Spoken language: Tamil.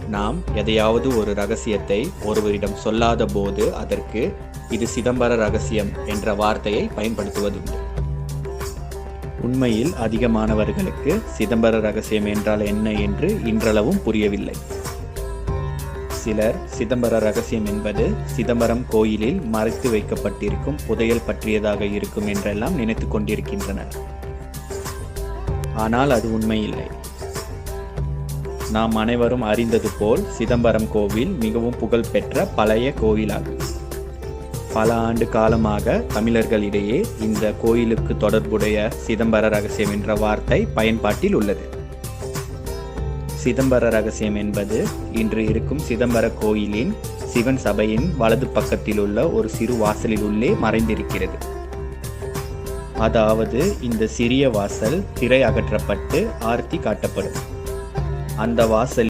நாம் எதையாவது ஒரு ரகசியத்தை ஒருவரிடம் சொல்லாத போது அதற்கு இது சிதம்பர ரகசியம் என்ற வார்த்தையை பயன்படுத்துவதுண்டு. உண்மையில் அதிகமானவர்களுக்கு சிதம்பர ரகசியம் என்றால் என்ன என்று இன்றளவும் புரியவில்லை. சிலர் சிதம்பர ரகசியம் என்பது சிதம்பரம் கோயிலில் மறைத்து வைக்கப்பட்டிருக்கும் புதையல் பற்றியதாக இருக்கும் என்றெல்லாம் நினைத்து கொண்டிருக்கின்றனர். ஆனால் அது உண்மையில்லை. நாம் அனைவரும் அறிந்தது போல் சிதம்பரம் கோவில் மிகவும் புகழ்பெற்ற பழைய கோயிலாகும். பல ஆண்டு காலமாக தமிழர்களிடையே இந்த கோயிலுக்கு தொடர்புடைய சிதம்பர ரகசியம் என்ற வார்த்தை பயன்பாட்டில் உள்ளது. சிதம்பர ரகசியம் என்பது இன்று இருக்கும் சிதம்பர கோயிலின் சிவன் சபையின் வலது பக்கத்தில் உள்ள ஒரு சிறு வாசலில் உள்ளே மறைந்திருக்கிறது. அதாவது இந்த சிறிய வாசல் திரை அகற்றப்பட்டு ஆர்த்தி காட்டப்படும். அந்த வாசல்